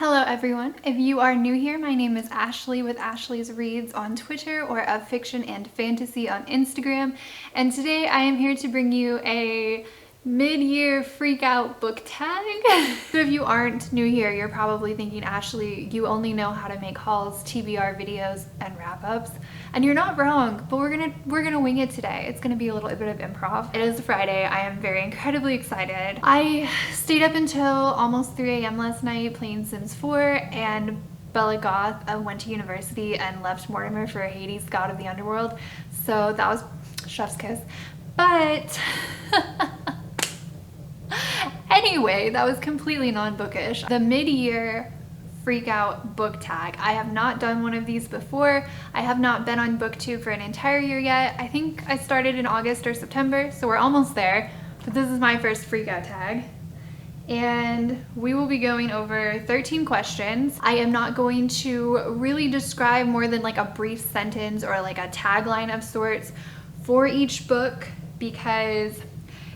Hello everyone. If you are new here, my name is Ashley with Ashley's Reads on Twitter or of Fiction and Fantasy on Instagram. And today I am here to bring you a mid-year Freakout book tag. So if you aren't new here, you're probably thinking, Ashley, you only know how to make hauls, TBR videos, and wrap-ups. And you're not wrong, but we're gonna wing it today. It's gonna be a little bit of improv. It is Friday. I am very incredibly excited. I stayed up until almost 3 a.m. last night playing Sims 4, and Bella Goth went to university and left Mortimer for Hades, god of the underworld. So that was chef's kiss. But anyway, that was completely non-bookish. The mid-year Freakout book tag. I have not done one of these before. I have not been on BookTube for an entire year yet. I think I started in August or September, so we're almost there. But this is my first Freakout tag. And we will be going over 13 questions. I am not going to really describe more than like a brief sentence or like a tagline of sorts for each book, because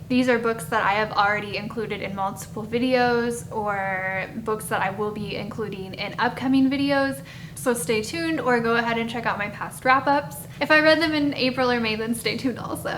these are books that I have already included in multiple videos or books that I will be including in upcoming videos. So stay tuned or go ahead and check out my past wrap-ups. If I read them in April or May, then stay tuned also.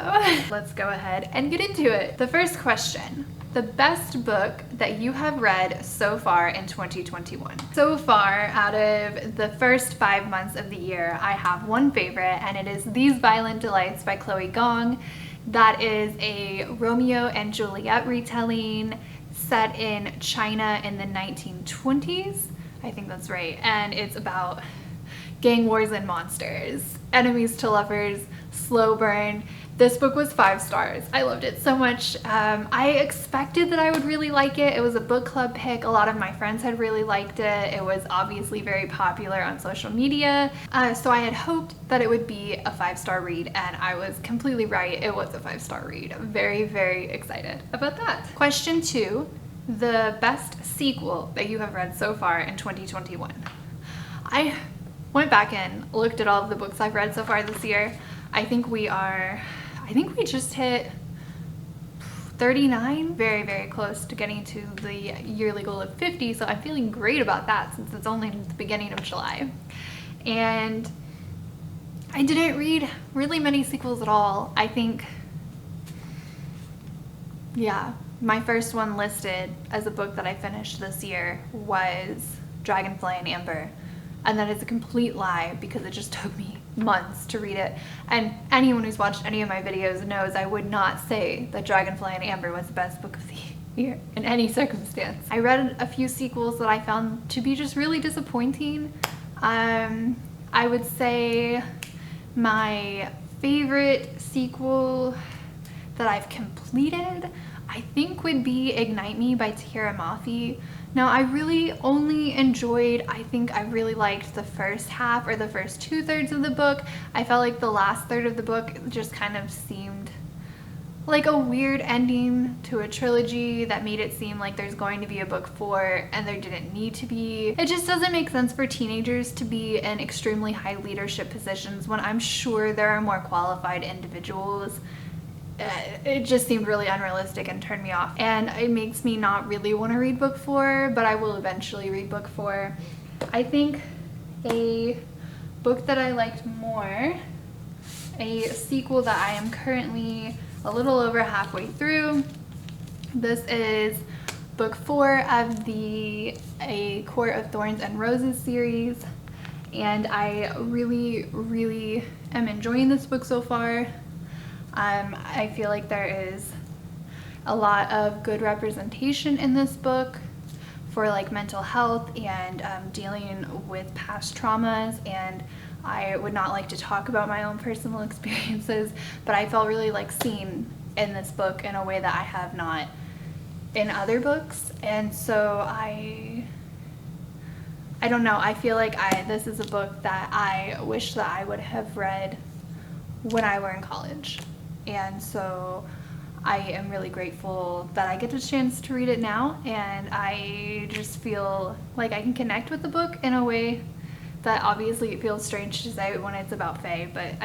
Let's go ahead and get into it. The first question: the best book that you have read so far in 2021. So far, out of the first 5 months of the year, I have one favorite, and it is These Violent Delights by Chloe Gong. That is a Romeo and Juliet retelling set in China in the 1920s. I think that's right. And it's about gang wars and monsters, enemies to lovers, slow burn. This book was 5 stars. I loved it so much. I expected that I would really like it. It was a book club pick. A lot of my friends had really liked it. It was obviously very popular on social media. So I had hoped that it would be a 5-star read, and I was completely right. It was a 5-star read. I'm very, very excited about that. Question 2, the best sequel that you have read so far in 2021. I went back and looked at all of the books I've read so far this year. I think we just hit 39, very, very close to getting to the yearly goal of 50, so I'm feeling great about that since it's only the beginning of July. And I didn't read really many sequels at all. I think, yeah, my first one listed as a book that I finished this year was Dragonfly and Amber. And that is a complete lie because it just took me months to read it. And anyone who's watched any of my videos knows I would not say that Dragonfly and Amber was the best book of the year in any circumstance. I read a few sequels that I found to be just really disappointing. I would say my favorite sequel that I've completed, I think, would be Ignite Me by Tahereh Mafi. Now, I really only enjoyed, I think I really liked the first half or the first 2/3 of the book. I felt like the last third of the book just kind of seemed like a weird ending to a trilogy that made it seem like there's going to be a book 4 and there didn't need to be. It just doesn't make sense for teenagers to be in extremely high leadership positions when I'm sure there are more qualified individuals. It just seemed really unrealistic and turned me off, and it makes me not really want to read book 4, but I will eventually read book 4. I think a book that I liked more, a sequel that I am currently a little over halfway through, this is book 4 of the A Court of Thorns and Roses series, and I really, really am enjoying this book so far. I feel like there is a lot of good representation in this book for like mental health and dealing with past traumas, and I would not like to talk about my own personal experiences, but I felt really like seen in this book in a way that I have not in other books. And so I don't know, I feel like this is a book that I wish that I would have read when I were in college. And so I am really grateful that I get a chance to read it now, and I just feel like I can connect with the book in a way that obviously it feels strange to say when it's about Fae, but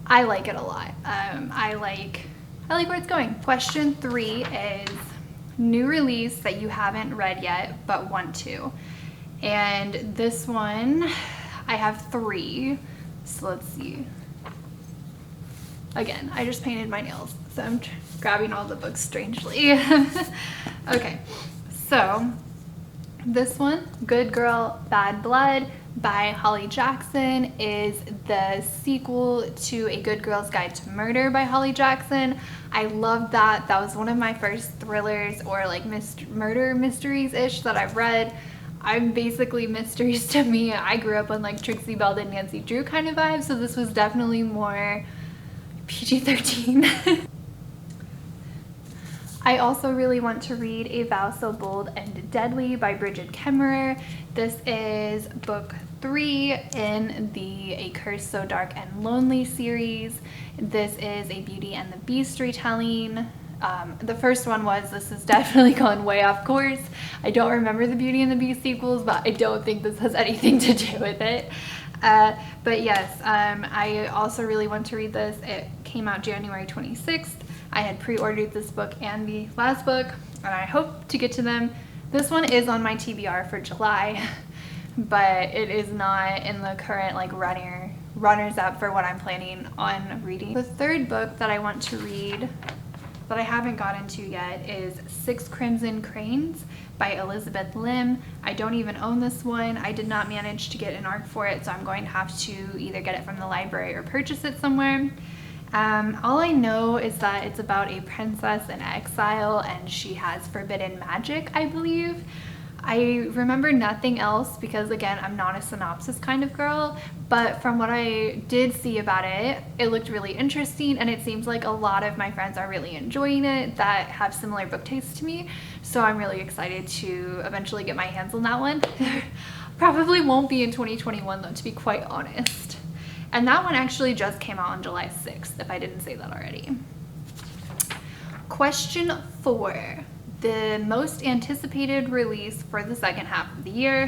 I like it a lot. I like where it's going. Question 3 is new release that you haven't read yet but want to. And this one, I have 3. So let's see. Again, I just painted my nails, so I'm grabbing all the books strangely. Okay, so this one, Good Girl, Bad Blood by Holly Jackson, is the sequel to A Good Girl's Guide to Murder by Holly Jackson. I loved that. That was one of my first thrillers or like murder mysteries-ish that I've read. I'm basically mysteries to me. I grew up on like Trixie Belle and Nancy Drew kind of vibe, so this was definitely more PG-13. I also really want to read A Vow So Bold and Deadly by Brigid Kemmerer. This is book 3 in the A Curse So Dark and Lonely series. This is a Beauty and the Beast retelling. The first one was, this is definitely gone way off course. I don't remember the Beauty and the Beast sequels, but I don't think this has anything to do with it. But yes, I also really want to read this. It came out January 26th. I had pre-ordered this book and the last book, and I hope to get to them. This one is on my TBR for July, but it is not in the current like runners up for what I'm planning on reading. The third book that I want to read that I haven't gotten to yet is Six Crimson Cranes by Elizabeth Lim. I don't even own this one. I did not manage to get an ARC for it, so I'm going to have to either get it from the library or purchase it somewhere. All I know is that it's about a princess in exile and she has forbidden magic, I believe. I remember nothing else because, again, I'm not a synopsis kind of girl, but from what I did see about it, it looked really interesting, and it seems like a lot of my friends are really enjoying it that have similar book tastes to me, so I'm really excited to eventually get my hands on that one. Probably won't be in 2021 though, to be quite honest. And that one actually just came out on July 6th, if I didn't say that already. Question 4. The most anticipated release for the second half of the year.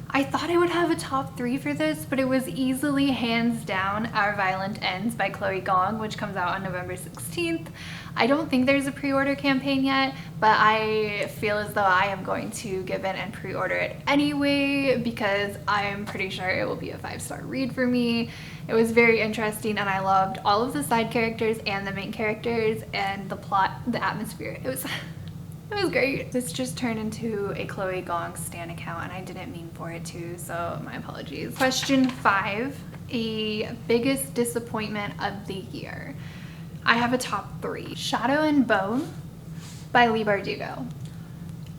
I thought I would have a top 3 for this, but it was easily hands down Our Violent Ends by Chloe Gong, which comes out on November 16th. I don't think there's a pre-order campaign yet, but I feel as though I am going to give in and pre-order it anyway because I'm pretty sure it will be a 5-star read for me. It was very interesting and I loved all of the side characters and the main characters and the plot, the atmosphere. It was great. This just turned into a Chloe Gong stan account and I didn't mean for it to, so my apologies. Question 5, a biggest disappointment of the year. I have a top 3. Shadow and Bone by Leigh Bardugo.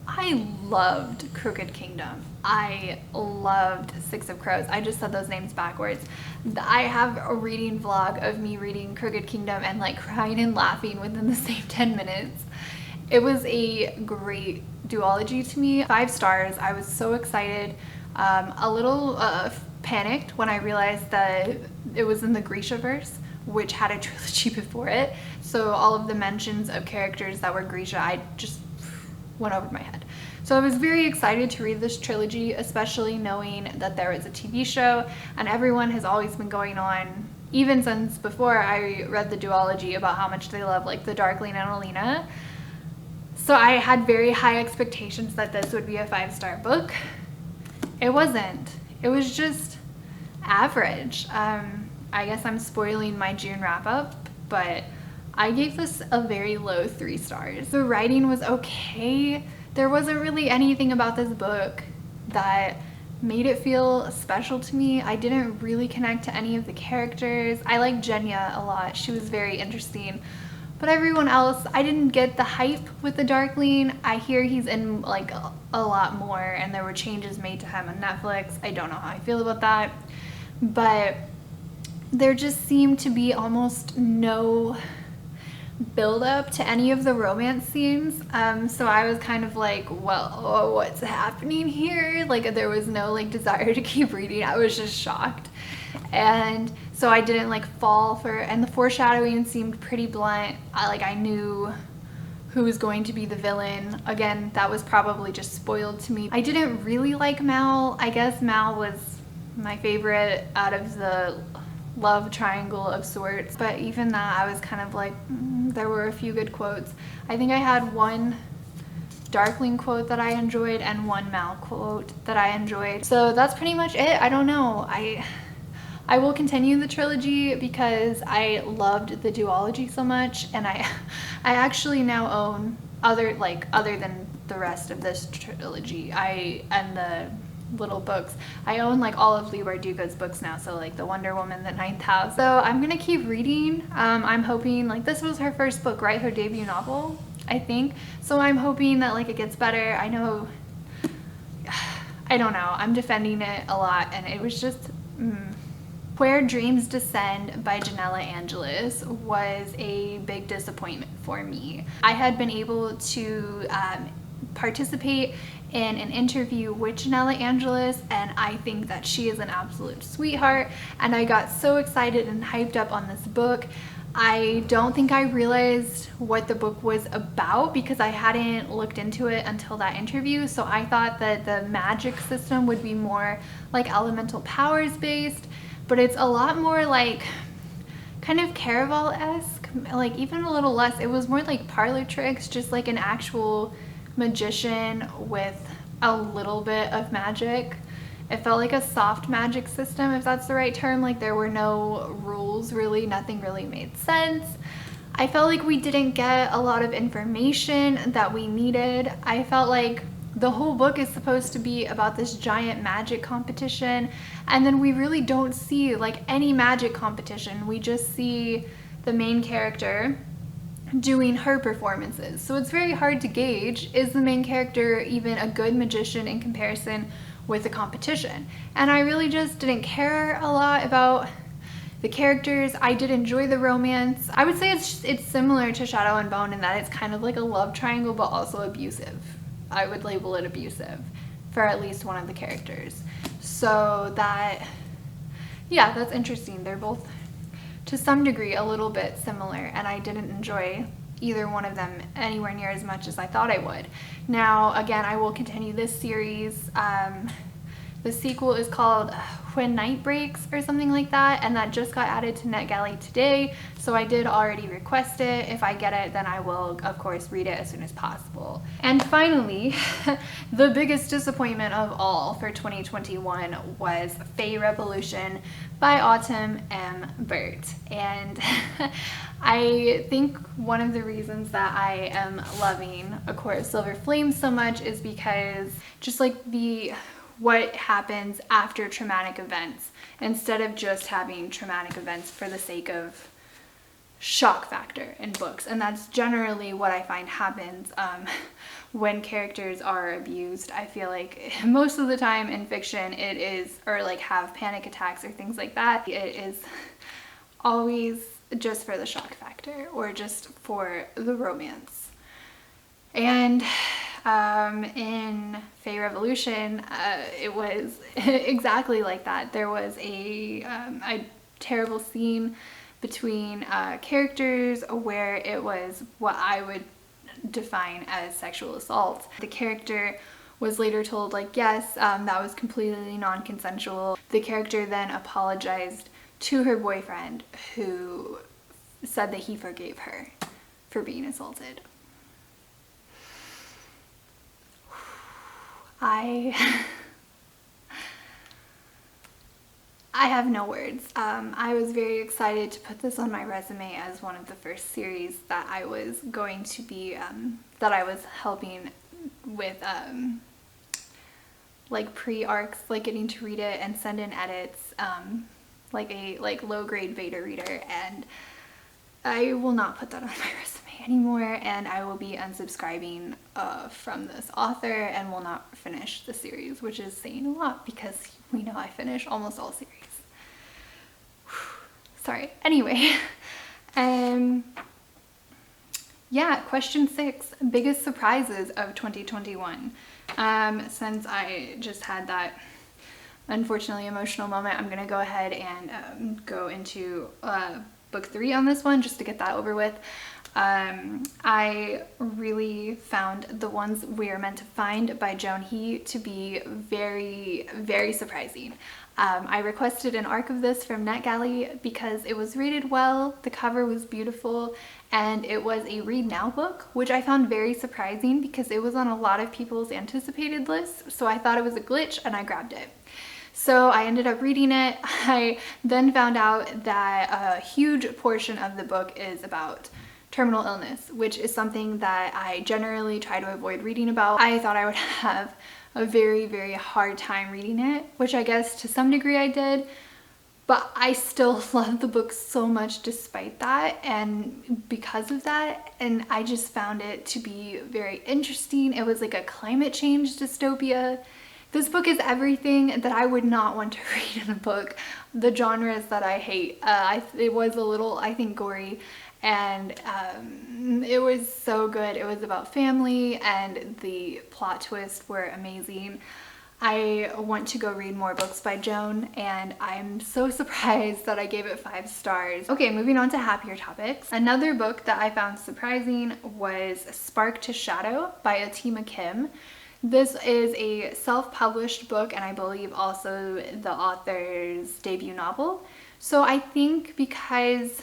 I loved Crooked Kingdom. I loved Six of Crows. I just said those names backwards. I have a reading vlog of me reading Crooked Kingdom and like crying and laughing within the same 10 minutes. It was a great duology to me. 5 stars. I was so excited. A little panicked when I realized that it was in the Grisha-verse, which had a trilogy before it. So all of the mentions of characters that were Grisha, I just went over my head. So I was very excited to read this trilogy, especially knowing that there was a TV show and everyone has always been going on, even since before I read the duology, about how much they love like the Darkling and Alina. So I had very high expectations that this would be a 5-star book. It wasn't. It was just average. I guess I'm spoiling my June wrap-up, but I gave this a very low 3 stars. The writing was okay. There wasn't really anything about this book that made it feel special to me. I didn't really connect to any of the characters. I liked Jenya a lot. She was very interesting. But everyone else, I didn't get the hype with the Darkling. I hear he's in like a lot more and there were changes made to him on Netflix. I don't know how I feel about that. But there just seemed to be almost no build up to any of the romance scenes. So I was kind of like, well, what's happening here? Like there was no like desire to keep reading. I was just shocked. And so I didn't like fall for, and the foreshadowing seemed pretty blunt. I knew who was going to be the villain. Again, that was probably just spoiled to me. I didn't really like Mal. I guess Mal was my favorite out of the love triangle of sorts, but even that I was kind of like, there were a few good quotes. I think I had one Darkling quote that I enjoyed and one Mal quote that I enjoyed. So that's pretty much it. I don't know. I will continue the trilogy because I loved the duology so much, and I actually now own other than the rest of this trilogy, and the little books, I own like all of Leigh Bardugo's books now, so like the Wonder Woman, the Ninth House. So I'm gonna keep reading. I'm hoping, like, this was her first book, right? Her debut novel, I think. So I'm hoping that like it gets better. I know, I don't know, I'm defending it a lot, and it was just Where Dreams Descend by Janella Angelis was a big disappointment for me. I had been able to participate in an interview with Janella Angelis, and I think that she is an absolute sweetheart, and I got so excited and hyped up on this book. I don't think I realized what the book was about because I hadn't looked into it until that interview, so I thought that the magic system would be more like elemental powers based, but it's a lot more like kind of Caraval-esque, like even a little less. It was more like parlor tricks, just like an actual magician with a little bit of magic. It felt like a soft magic system, if that's the right term. Like there were no rules really, nothing really made sense. I felt like we didn't get a lot of information that we needed. I felt like the whole book is supposed to be about this giant magic competition, and then we really don't see like any magic competition. We just see the main character doing her performances. So it's very hard to gauge, is the main character even a good magician in comparison with the competition? And I really just didn't care a lot about the characters. I did enjoy the romance. I would say it's similar to Shadow and Bone in that it's kind of like a love triangle, but also abusive. I would label it abusive for at least one of the characters. So that, yeah, that's interesting. They're both to some degree a little bit similar, and I didn't enjoy either one of them anywhere near as much as I thought I would. Now, again, I will continue this series. The sequel is called When Night Breaks or something like that, and that just got added to NetGalley today, so I did already request it. If I get it, then I will, of course, read it as soon as possible. And finally, the biggest disappointment of all for 2021 was Fae Revolution by Autumn M. Burt. And I think one of the reasons that I am loving A Court of Silver Flames so much is because just like what happens after traumatic events, instead of just having traumatic events for the sake of shock factor in books. And that's generally what I find happens when characters are abused. I feel like most of the time in fiction it is, or like have panic attacks or things like that, it is always just for the shock factor or just for the romance. And in Fae Revolution, it was exactly like that. There was a terrible scene between characters where it was what I would define as sexual assault. The character was later told, like, yes, that was completely non-consensual. The character then apologized to her boyfriend, who said that he forgave her for being assaulted. I have no words. I was very excited to put this on my resume as one of the first series that I was going to be, that I was helping with, like pre-arcs, like getting to read it and send in edits, like a low-grade beta reader, and I will not put that on my resume anymore, and I will be unsubscribing from this author and will not finish the series, which is saying a lot because we know I finish almost all series. Sorry. Anyway, yeah, question 6, biggest surprises of 2021. Since I just had that unfortunately emotional moment, I'm gonna go ahead and go into book 3 on this one just to get that over with. I really found The Ones We Are Meant to Find by Joan to be very, very surprising. I requested an ARC of this from NetGalley because it was rated well, the cover was beautiful, and it was a read now book, which I found very surprising because it was on a lot of people's anticipated lists, so I thought it was a glitch and I grabbed it. So I ended up reading it. I then found out that a huge portion of the book is about terminal illness, which is something that I generally try to avoid reading about. I thought I would have a very, very hard time reading it, which I guess to some degree I did, but I still love the book so much despite that and because of that, and I just found it to be very interesting. It was like a climate change dystopia. This book is everything that I would not want to read in a book, the genres that I hate. It was a little, I think, gory, and it was so good. It was about family and the plot twists were amazing. I want to go read more books by Joan, and I'm so surprised that I gave it 5 stars. Okay, moving on to happier topics. Another book that I found surprising was Spark to Shadow by Atima Kim. This is a self-published book and I believe also the author's debut novel. So I think because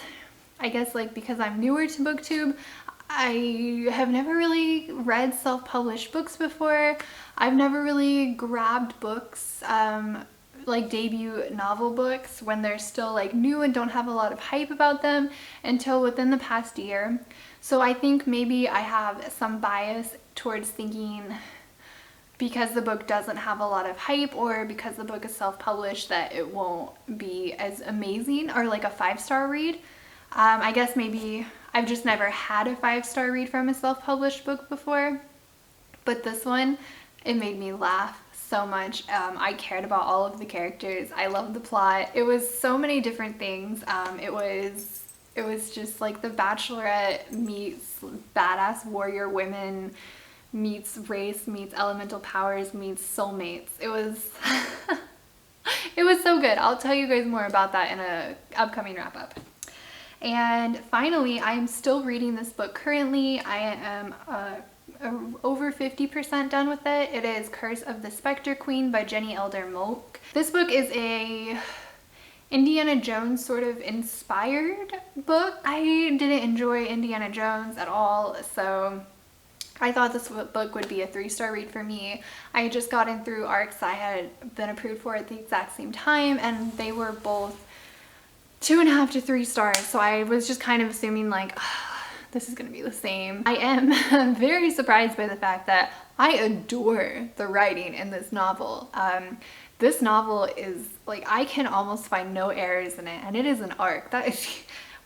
I'm newer to BookTube, I have never really read self-published books before. I've never really grabbed books, like debut novel books when they're still like new and don't have a lot of hype about them until within the past year. So I think maybe I have some bias towards thinking because the book doesn't have a lot of hype or because the book is self-published that it won't be as amazing or like a 5-star read. I guess maybe I've just never had a 5-star read from a self-published book before, but this one, it made me laugh so much. I cared about all of the characters. I loved the plot. It was so many different things. It was just like The Bachelorette meets badass warrior women meets race meets elemental powers meets soulmates. It was it was so good. I'll tell you guys more about that in a upcoming wrap-up. And finally, I'm still reading this book currently. I am over 50% done with it. It is Curse of the Spectre Queen by Jenny Elder Moak. This book is a Indiana Jones sort of inspired book. I didn't enjoy Indiana Jones at all, so I thought this book would be a 3-star read for me. I had just gotten through ARCs I had been approved for at the exact same time, and they were both 2.5 to 3 stars, so I was just kind of assuming like, this is gonna be the same. I am very surprised by the fact that I adore the writing in this novel. This novel is like, I can almost find no errors in it, and it is an ARC.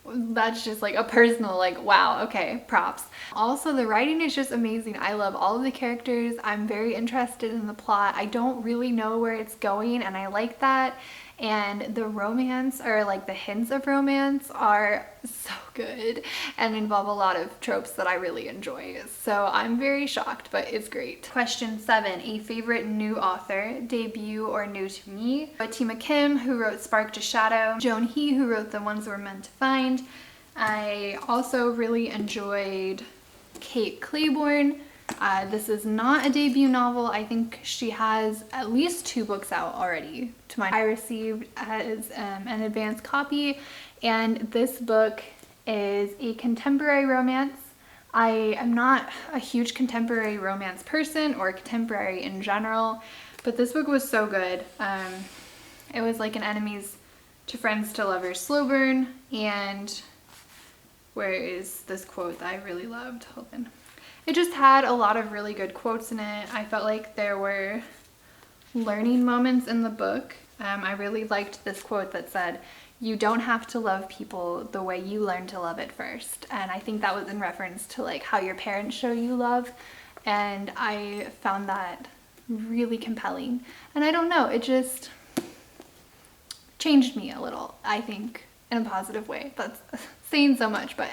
That's just like a personal like, wow, okay, props. Also, the writing is just amazing. I love all of the characters. I'm very interested in the plot. I don't really know where it's going, and I like that. And the romance, or like the hints of romance, are so good and involve a lot of tropes that I really enjoy. So I'm very shocked, but it's great. Question 7, a favorite new author, debut or new to me? Atima Kim, who wrote Spark to Shadow. Joan, who wrote The Ones We're Meant to Find. I also really enjoyed Kate Clayborn. This is not a debut novel. I think she has at least 2 books out already. I received as an advanced copy, and this book is a contemporary romance. I am not a huge contemporary romance person or contemporary in general, but this book was so good. It was like an enemies to friends to lovers slow burn, and where is this quote that I really loved? Hold on. It just had a lot of really good quotes in it. I felt like there were learning moments in the book. I really liked this quote that said, "You don't have to love people the way you learn to love it first." And I think that was in reference to like how your parents show you love. And I found that really compelling. And I don't know, it just changed me a little, I think, in a positive way. That's saying so much, but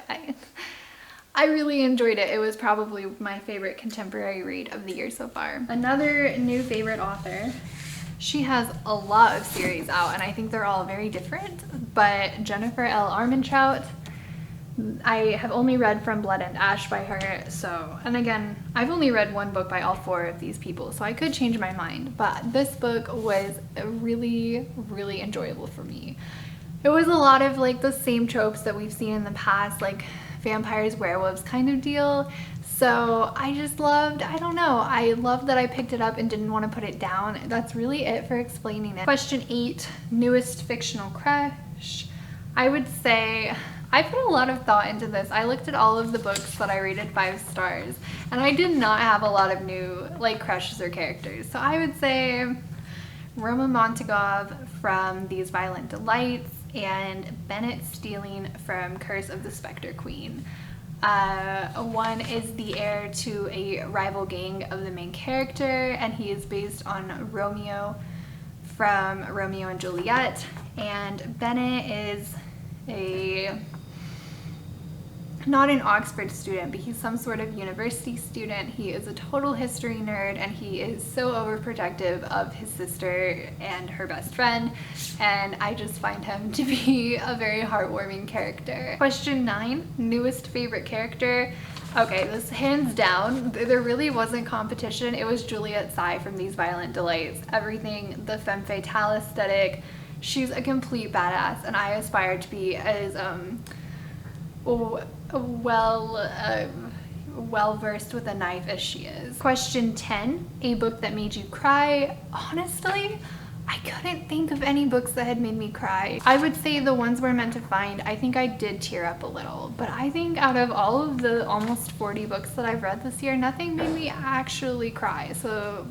I really enjoyed it. It was probably my favorite contemporary read of the year so far. Another new favorite author She has a lot of series out, and I think they're all very different, but Jennifer L. Armentrout, I have only read From Blood and Ash by her, so, and again, I've only read one book by all four of these people, so I could change my mind, but this book was really, really enjoyable for me. It was a lot of like the same tropes that we've seen in the past, like vampires, werewolves kind of deal. So I just loved, I don't know, I loved that I picked it up and didn't want to put it down. That's really it for explaining it. Question 8, newest fictional crush. I would say I put a lot of thought into this. I looked at all of the books that I rated 5 stars, and I did not have a lot of new like crushes or characters. So I would say Roma Montagov from These Violent Delights and Bennett Steeling from Curse of the Spectre Queen. One is the heir to a rival gang of the main character, and he is based on Romeo from Romeo and Juliet, and Bennett is not an Oxford student, but he's some sort of university student. He is a total history nerd, and he is so overprotective of his sister and her best friend, and I just find him to be a very heartwarming character. Question 9, newest favorite character. Okay, this hands down, there really wasn't competition. It was Juliet Sy from These Violent Delights. Everything, the femme fatale aesthetic, she's a complete badass, and I aspire to be as well versed with a knife as she is. Question 10, a book that made you cry. Honestly, I couldn't think of any books that had made me cry. I would say the ones we're meant to find, I think I did tear up a little, but I think out of all of the almost 40 books that I've read this year, nothing made me actually cry, so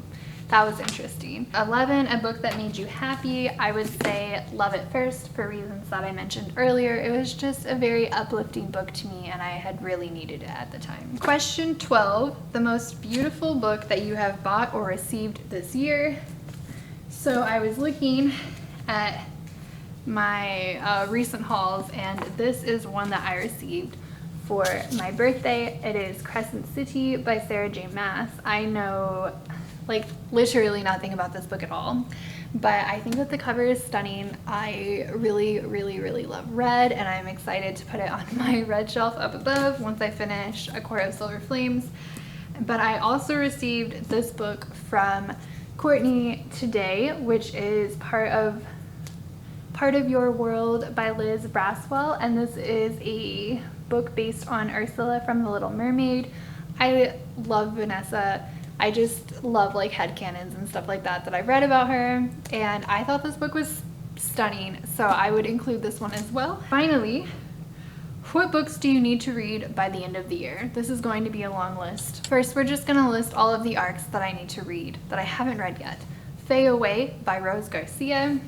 that was interesting. 11, a book that made you happy. I would say Love at First for reasons that I mentioned earlier. It was just a very uplifting book to me, and I had really needed it at the time. Question 12, the most beautiful book that you have bought or received this year. So I was looking at my recent hauls, and this is one that I received for my birthday. It is Crescent City by Sarah J. Maas. I know like literally nothing about this book at all, but I think that the cover is stunning. I really, really, really love red, and I'm excited to put it on my red shelf up above once I finish A Court of Silver Flames. But I also received this book from Courtney today, which is Part of Your World by Liz Braswell, and this is a book based on Ursula from The Little Mermaid. I love Vanessa. I just love like headcanons and stuff like that I've read about her, and I thought this book was stunning, so I would include this one as well. Finally, what books do you need to read by the end of the year? This is going to be a long list. First, we're just going to list all of the arcs that I need to read that I haven't read yet. Fae Away by Rose Garcia,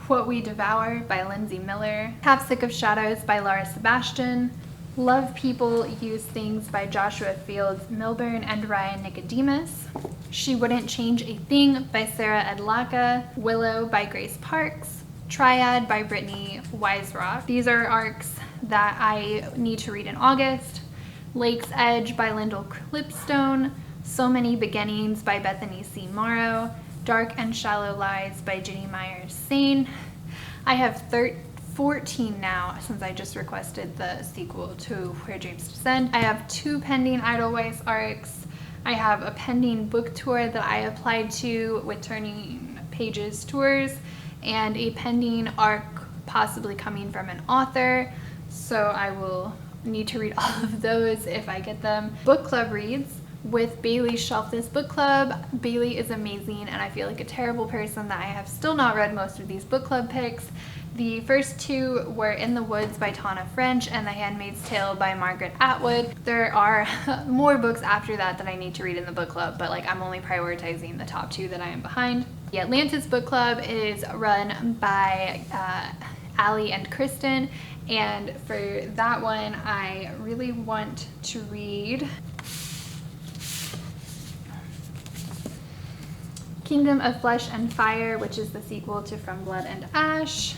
What We Devour by Lindsay Miller, Half Sick of Shadows by Laura Sebastian, Love People, Use Things by Joshua Fields Milburn and Ryan Nicodemus, She Wouldn't Change a Thing by Sarah Adlaka, Willow by Grace Parks, Triad by Brittany Weisrock. These are arcs that I need to read in August. Lake's Edge by Lyndall Clipstone, So Many Beginnings by Bethany C. Morrow, Dark and Shallow Lies by Ginny Myers Sane. I have 14 now since I just requested the sequel to Where Dreams Descend. I have 2 pending Edelweiss arcs. I have a pending book tour that I applied to with Turning Pages Tours, and a pending arc possibly coming from an author, so I will need to read all of those if I get them. Book club reads with Bailey's Shelf This Book Club. Bailey is amazing, and I feel like a terrible person that I have still not read most of these book club picks. The first 2 were In the Woods by Tana French and The Handmaid's Tale by Margaret Atwood. There are more books after that I need to read in the book club, but like I'm only prioritizing the top 2 that I am behind. The Atlantis Book Club is run by Allie and Kristen, and for that one I really want to read Kingdom of Flesh and Fire, which is the sequel to From Blood and Ash,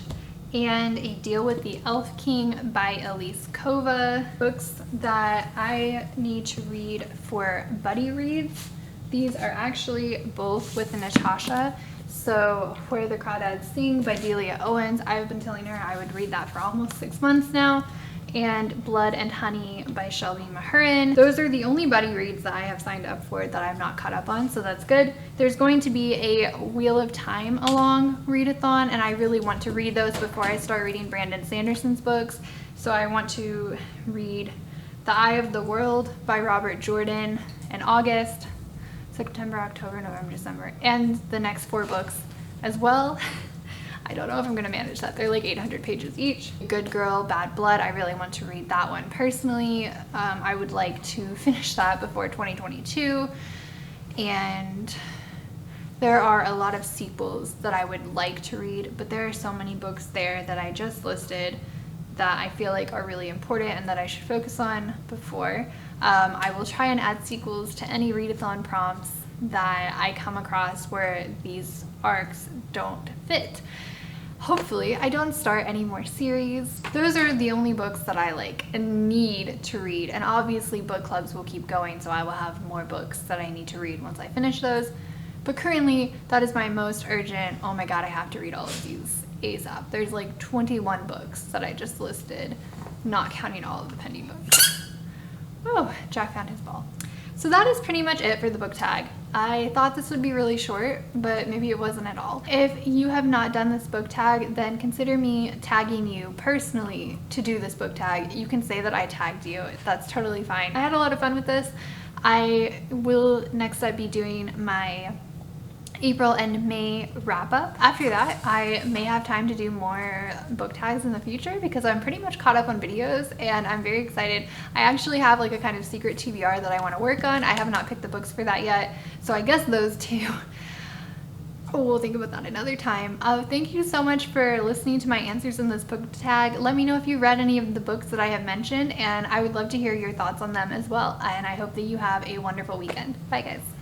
and A Deal with the Elf King by Elise Kova. Books that I need to read for buddy reads. These are actually both with Natasha. So Where the Crawdads Sing by Delia Owens. I've been telling her I would read that for almost 6 months now. And Blood and Honey by Shelby Mahurin. Those are the only buddy reads that I have signed up for that I'm not caught up on, so that's good. There's going to be a Wheel of Time along readathon, and I really want to read those before I start reading Brandon Sanderson's books. So I want to read The Eye of the World by Robert Jordan in August, September, October, November, December, and the next 4 books as well. I don't know if I'm going to manage that. They're like 800 pages each. Good Girl, Bad Blood. I really want to read that one personally. I would like to finish that before 2022. And there are a lot of sequels that I would like to read, but there are so many books there that I just listed that I feel like are really important and that I should focus on before. I will try and add sequels to any readathon prompts that I come across where these arcs don't fit. Hopefully, I don't start any more series. Those are the only books that I like and need to read, and obviously book clubs will keep going, so I will have more books that I need to read once I finish those. But currently, that is my most urgent, oh my god, I have to read all of these ASAP. There's like 21 books that I just listed, not counting all of the pending books. Oh, Jack found his ball. So that is pretty much it for the book tag. I thought this would be really short, but maybe it wasn't at all. If you have not done this book tag, then consider me tagging you personally to do this book tag. You can say that I tagged you. That's totally fine. I had a lot of fun with this. I will next up be doing my April and May wrap up. After that, I may have time to do more book tags in the future because I'm pretty much caught up on videos and I'm very excited. I actually have like a kind of secret TBR that I want to work on. I have not picked the books for that yet, so I guess those two. We'll think about that another time. Thank you so much for listening to my answers in this book tag. Let me know if you read any of the books that I have mentioned, and I would love to hear your thoughts on them as well. And I hope that you have a wonderful weekend. Bye guys.